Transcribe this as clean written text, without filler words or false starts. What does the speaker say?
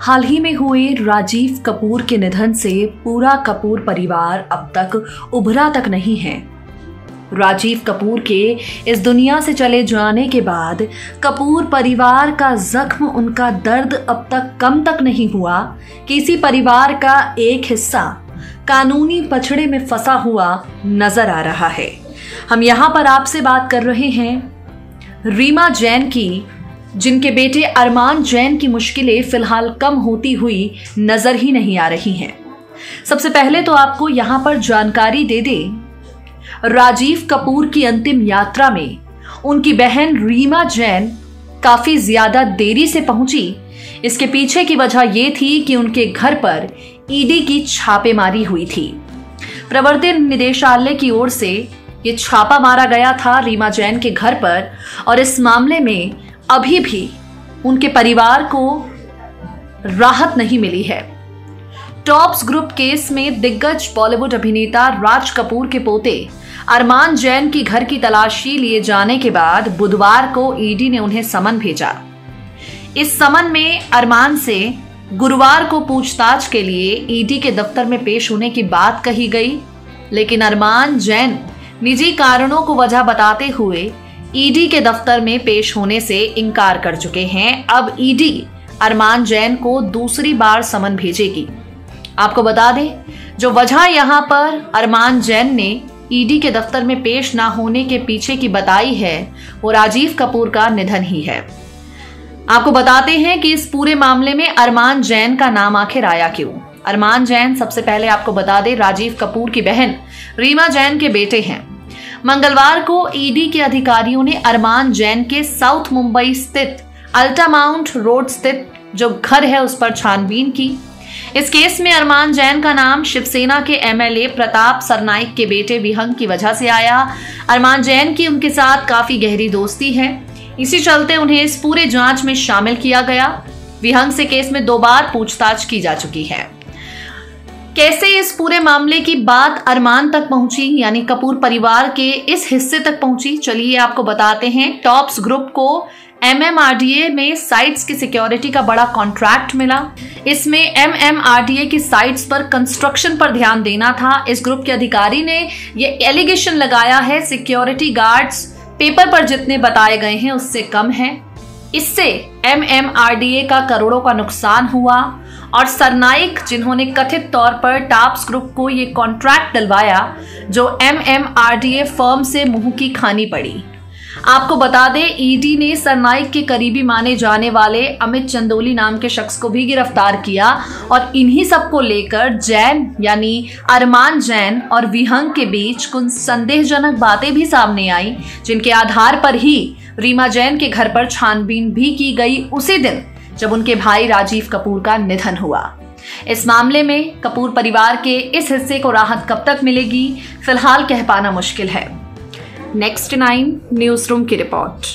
हाल ही में हुए राजीव कपूर के निधन से पूरा कपूर परिवार अब तक उभरा तक नहीं है। राजीव कपूर के इस दुनिया से चले जाने के बाद कपूर परिवार का जख्म, उनका दर्द अब तक कम तक नहीं हुआ कि इसी परिवार का एक हिस्सा कानूनी पछड़े में फंसा हुआ नजर आ रहा है। हम यहाँ पर आपसे बात कर रहे हैं रीमा जैन की, जिनके बेटे अरमान जैन की मुश्किलें फिलहाल कम होती हुई नजर ही नहीं आ रही हैं। सबसे पहले तो आपको यहाँ पर जानकारी दे दें, राजीव कपूर की अंतिम यात्रा में उनकी बहन रीमा जैन काफी ज्यादा देरी से पहुंची। इसके पीछे की वजह यह थी कि उनके घर पर ईडी की छापेमारी हुई थी। प्रवर्तन निदेशालय की ओर से यह छापा मारा गया था रीमा जैन के घर पर, और इस मामले में अभी भी उनके परिवार को राहत नहीं मिली है। टॉप्स ग्रुप केस में दिग्गज बॉलीवुड अभिनेता राज कपूर के पोते अरमान जैन की घर की तलाशी लिए जाने के बाद बुधवार को ईडी ने उन्हें समन भेजा। इस समन में अरमान से गुरुवार को पूछताछ के लिए ईडी के दफ्तर में पेश होने की बात कही गई, लेकिन अरमान जैन निजी कारणों को वजह बताते हुए ईडी के दफ्तर में पेश होने से इनकार कर चुके हैं। अब ईडी अरमान जैन को दूसरी बार समन भेजेगी। आपको बता दें, जो वजह यहां पर अरमान जैन ने ईडी के दफ्तर में पेश ना होने के पीछे की बताई है, वो राजीव कपूर का निधन ही है। आपको बताते हैं कि इस पूरे मामले में अरमान जैन का नाम आखिर आया क्यों। अरमान जैन, सबसे पहले आपको बता दें, राजीव कपूर की बहन रीमा जैन के बेटे हैं। मंगलवार को ईडी के अधिकारियों ने अरमान जैन के साउथ मुंबई स्थित अल्टामाउंट रोड स्थित जो घर है उस पर छानबीन की। इस केस में अरमान जैन का नाम शिवसेना के एमएलए प्रताप सरनाइक के बेटे विहंग की वजह से आया। अरमान जैन की उनके साथ काफी गहरी दोस्ती है, इसी चलते उन्हें इस पूरे जांच में शामिल किया गया। विहंग से केस में 2 बार पूछताछ की जा चुकी है। कैसे इस पूरे मामले की बात अरमान तक पहुंची, यानी कपूर परिवार के इस हिस्से तक पहुंची, चलिए आपको बताते हैं। टॉप्स ग्रुप को एमएमआरडीए में साइट्स की सिक्योरिटी का बड़ा कॉन्ट्रैक्ट मिला। इसमें एमएमआरडीए की साइट्स पर कंस्ट्रक्शन पर ध्यान देना था। इस ग्रुप के अधिकारी ने यह एलिगेशन लगाया है सिक्योरिटी गार्ड्स पेपर पर जितने बताए गए हैं उससे कम है। इससे एमएमआरडीए का करोड़ों का नुकसान हुआ और सरनाइक, जिन्होंने कथित तौर पर टॉप्स ग्रुप को ये कॉन्ट्रैक्ट दिलवाया, जो एमएमआरडीए फर्म से मुंह की खानी पड़ी। आपको बता दें, ईडी ने सरनाइक के करीबी माने जाने वाले अमित चंदोली नाम के शख्स को भी गिरफ्तार किया और इन्हीं सबको लेकर जैन यानी अरमान जैन और विहंग के बीच कुछ संदेहजनक बातें भी सामने आई, जिनके आधार पर ही रीमा जैन के घर पर छानबीन भी की गई उसी दिन जब उनके भाई राजीव कपूर का निधन हुआ। इस मामले में कपूर परिवार के इस हिस्से को राहत कब तक मिलेगी, फिलहाल कह पाना मुश्किल है। नेक्स्ट 9 न्यूज़ रूम की रिपोर्ट।